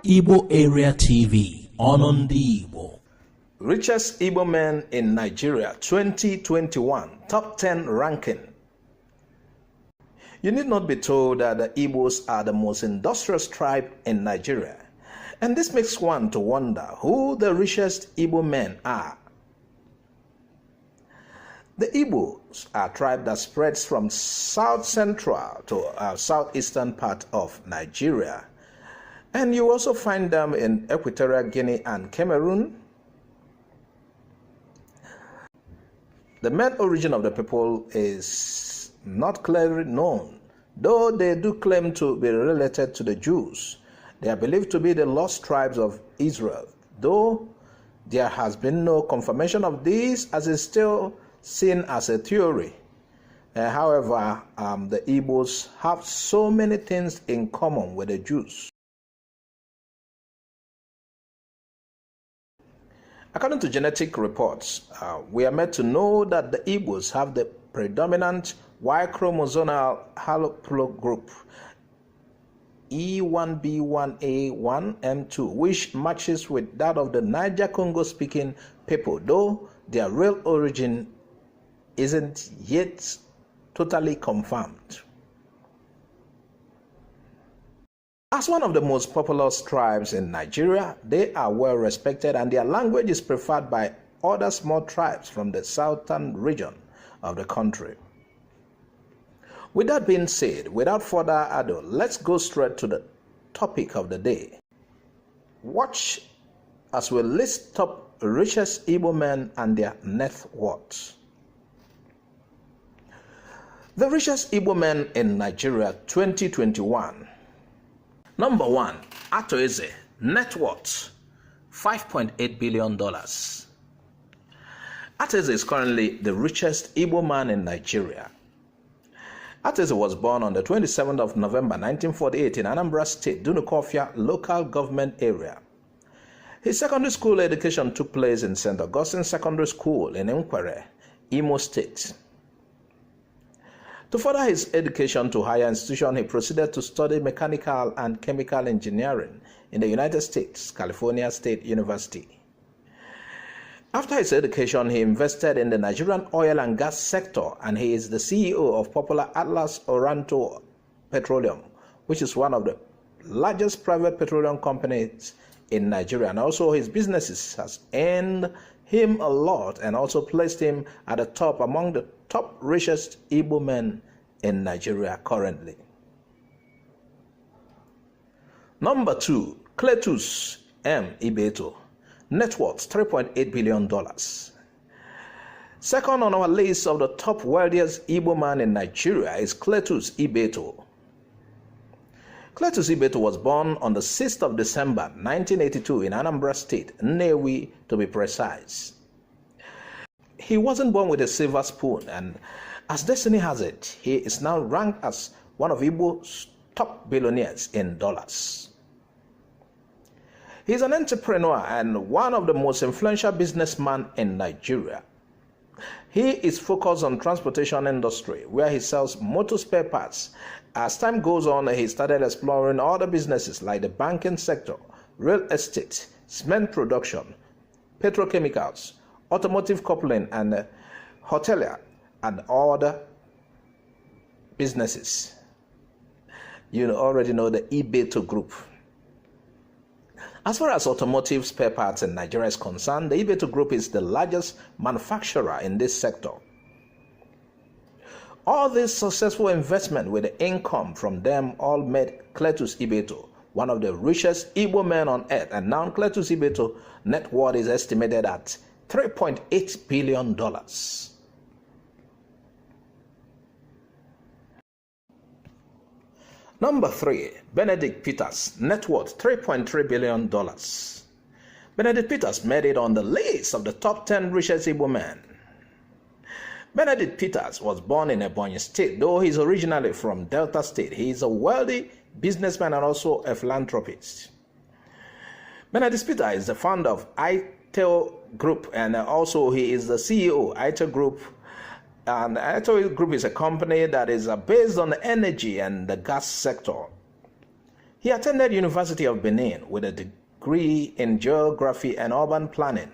Igbo Area TV on the Igbo. Richest Igbo men in Nigeria 2021 Top 10 ranking. You need not be told that the Igbos are the most industrious tribe in Nigeria, and this makes one to wonder who the richest Igbo men are. The Igbos are a tribe that spreads from south central to southeastern part of Nigeria, and you also find them in Equatorial Guinea and Cameroon. The main origin of the people is not clearly known, though they do claim to be related to the Jews. They are believed to be the lost tribes of Israel, though there has been no confirmation of this, as is still seen as a theory. However, the Igbos have so many things in common with the Jews. According to genetic reports, we are made to know that the Igbos have the predominant Y-chromosomal haplogroup E1B1A1M2, which matches with that of the Niger-Congo-speaking people, though their real origin isn't yet totally confirmed. As one of the most populous tribes in Nigeria, they are well respected and their language is preferred by other small tribes from the southern region of the country. With that being said, without further ado, let's go straight to the topic of the day. Watch as we list top richest Igbo men and their net worth. The richest Igbo men in Nigeria 2021. Number 1, Atoeze, net worth $5.8 billion. Atoeze is currently the richest Igbo man in Nigeria. Atoeze was born on the 27th of November 1948 in Anambra State, Dunukofia local government area. His secondary school education took place in St. Augustine Secondary School in Nkwere, Imo State. To further his education to higher institution, he proceeded to study mechanical and chemical engineering in the United States, California State University. After his education, he invested in the Nigerian oil and gas sector, and he is the CEO of Popular Atlas Oranto Petroleum, which is one of the largest private petroleum companies in Nigeria. And also his businesses has earned him a lot and also placed him at the top among the top richest Igbo men in Nigeria currently. Number 2, Cletus Ibeto, net worth $3.8 billion. Second on our list of the top wealthiest Igbo man in Nigeria is Cletus Ibeto. Cletus Ibeto was born on the 6th of December 1982 in Anambra State, Nnewi to be precise. He wasn't born with a silver spoon, and as destiny has it, he is now ranked as one of Igbo's top billionaires in dollars. He is an entrepreneur and one of the most influential businessmen in Nigeria. He is focused on transportation industry, where he sells motor spare parts. As time goes on, he started exploring other businesses like the banking sector, real estate, cement production, petrochemicals, automotive coupling, and hotelier, and other businesses. You already know the Ibeto group. As far as automotive spare parts in Nigeria is concerned, the Ibeto group is the largest manufacturer in this sector. All this successful investment with the income from them all made Cletus Ibeto one of the richest Igbo men on earth, and now Cletus Ibeto net worth is estimated at $3.8 billion. Number 3, Benedict Peters, net worth $3.3 billion. Benedict Peters made it on the list of the top 10 richest Igbo men. Benedict Peters was born in Ebonyi State, though he is originally from Delta State. He is a wealthy businessman and also a philanthropist. Benedict Peters is the founder of ITEL Group, and also he is the CEO of ITEL Group. And ITEL Group is a company that is based on the energy and the gas sector. He attended University of Benin with a degree in geography and urban planning.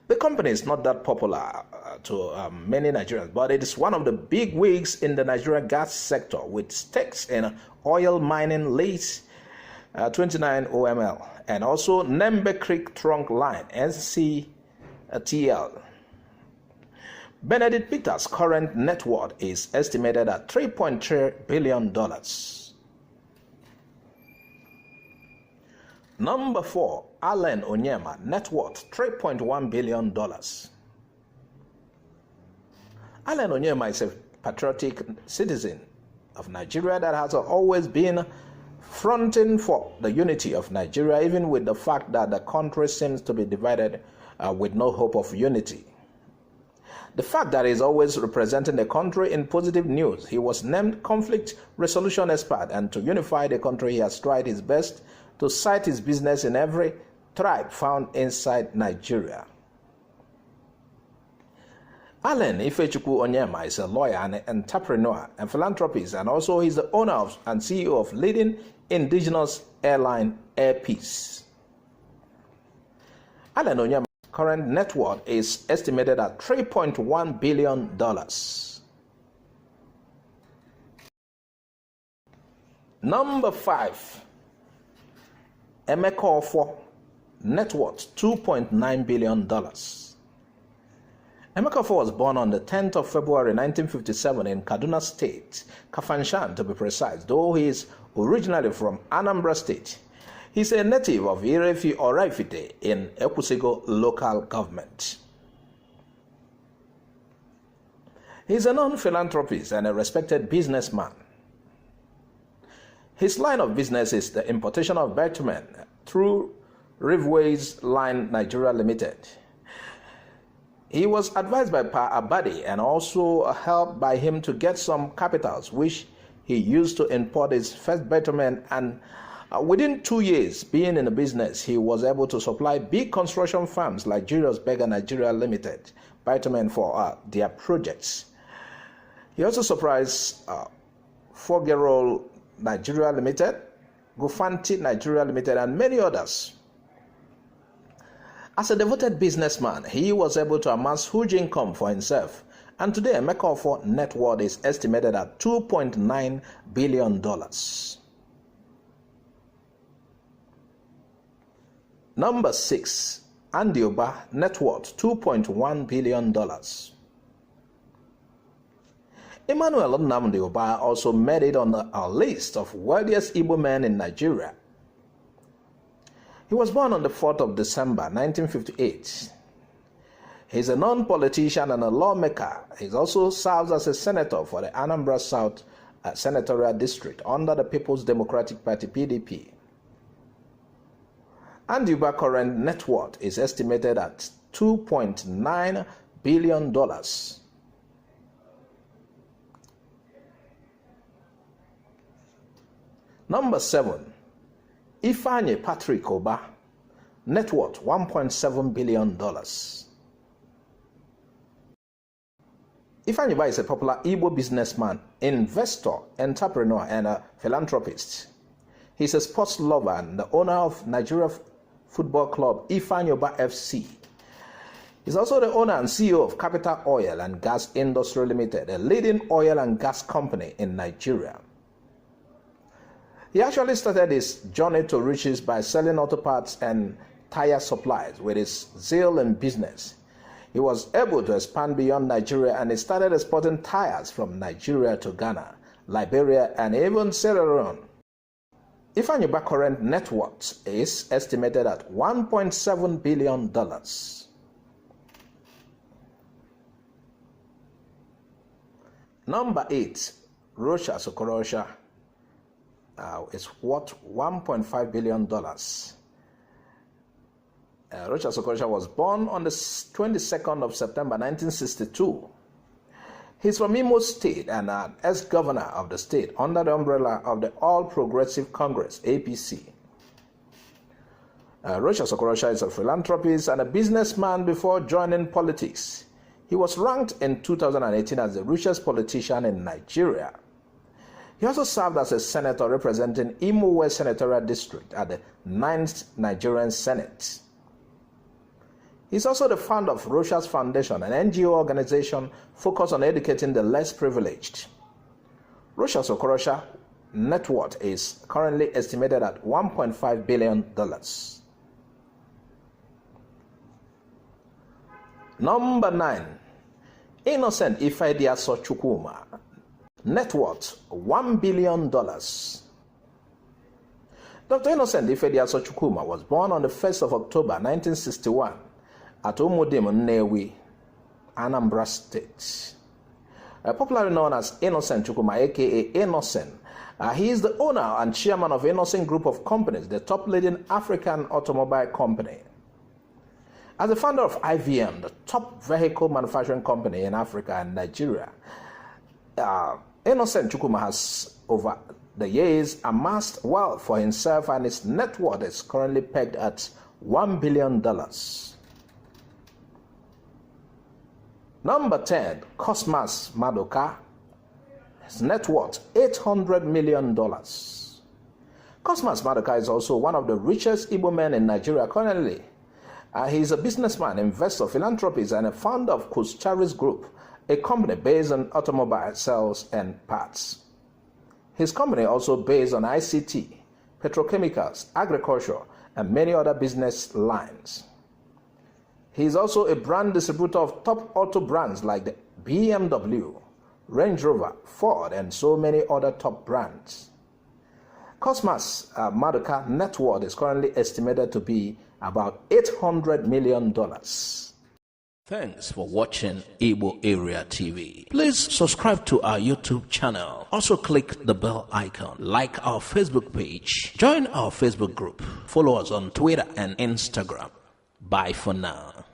The company is not that popular to many Nigerians, but it is one of the big wigs in the Nigeria gas sector with stakes in oil mining lease 29 OML and also Nembe Creek Trunk Line NCTL. Benedict Peters' current net worth is estimated at $3.3 billion. Number 4, Allen Onyema, net worth $3.1 billion. Allen Onyema is a patriotic citizen of Nigeria that has always been fronting for the unity of Nigeria, even with the fact that the country seems to be divided with no hope of unity. The fact that he is always representing the country in positive news. He was named conflict resolution expert, and to unify the country he has tried his best to cite his business in every tribe found inside Nigeria. Allen Ifechukwu Onyema is a lawyer and entrepreneur and philanthropist, and also he's the owner and CEO of leading indigenous airline Air Peace. Allen Onyema's current net worth is estimated at $3.1 billion. Number 5, Emeka Offor, net worth $2.9 billion. Emeka Offor was born on the 10th of February 1957 in Kaduna State, Kafanchan to be precise, though he is originally from Anambra State. He's a native of Irefi or Raifite in Ekwusigo local government. He's a known philanthropist and a respected businessman. His line of business is the importation of bitumen through Riverways Line Nigeria Limited. He was advised by Pa Abadi and also helped by him to get some capitals, which he used to import his first bitumen, and within 2 years being in the business, he was able to supply big construction firms like Julius Berger Nigeria Limited bitumen for their projects. He also surprised Fogerol Nigeria Limited, Gufanti Nigeria Limited, and many others. As a devoted businessman, he was able to amass huge income for himself, and today Emeka Offor net worth is estimated at $2.9 billion. Number 6, Nnamdi Uba, net worth $2.1 billion. Emmanuel Nnamdi Uba also made it on a list of wealthiest Igbo men in Nigeria. He was born on the 4th of December 1958. He's a non-politician and a lawmaker. He also serves as a senator for the Anambra South Senatorial District under the People's Democratic Party (PDP). Nnamdi Uba's current net worth is estimated at $2.9 billion. Number 7, Ifeanyi Patrick Ubah, net worth $1.7 billion. Ifeanyi Ubah is a popular Igbo businessman, investor, entrepreneur, and a philanthropist. He's a sports lover and the owner of Nigeria football club Ifeanyi Ubah FC. He's also the owner and CEO of Capital Oil and Gas Industry Limited, a leading oil and gas company in Nigeria. He actually started his journey to riches by selling auto parts and tire supplies. With his zeal in business, he was able to expand beyond Nigeria, and he started exporting tires from Nigeria to Ghana, Liberia, and even Sierra Leone. Ifeanyi Ubah's current net worth is estimated at $1.7 billion. Number 8, Rochas Okorocha is worth $1.5 billion. Rochas Okorocha was born on the 22nd of September 1962. He's from Imo State and an ex-governor of the state under the umbrella of the All Progressive Congress, APC. Rochas Okorocha is a philanthropist and a businessman before joining politics. He was ranked in 2018 as the richest politician in Nigeria. He also served as a senator representing Imo West Senatorial District at the 9th Nigerian Senate. He's also the founder of Rochas Foundation, an NGO organization focused on educating the less privileged. Rochas Okorocha net worth is currently estimated at $1.5 billion. Number 9. Innocent Ifeanyi Chukwuma, net worth $1 billion. Dr. Innocent Ifeanyi Chukwuma was born on the 1st of October 1961 at Umudim, Nnewi, Anambra State. Popularly known as Innocent Chukwuma, aka Innocent, he is the owner and chairman of Innocent Group of Companies, the top leading African automobile company. As the founder of IVM, the top vehicle manufacturing company in Africa and Nigeria, Innocent Chukwuma has, over the years, amassed wealth for himself, and his net worth is currently pegged at $1 billion. Number 10, Cosmas Maduka. His net worth $800 million. Cosmas Maduka is also one of the richest Igbo men in Nigeria currently. He is a businessman, investor, philanthropist, and a founder of Coscharis Group, a company based on automobile sales and parts. His company also based on ICT, petrochemicals, agriculture, and many other business lines. He is also a brand distributor of top auto brands like the BMW, Range Rover, Ford, and so many other top brands. Cosmas Maduka net worth is currently estimated to be about $800 million. Thanks for watching Igbo Area TV. Please subscribe to our YouTube channel. Also click the bell icon. Like our Facebook page. Join our Facebook group. Follow us on Twitter and Instagram. Bye for now.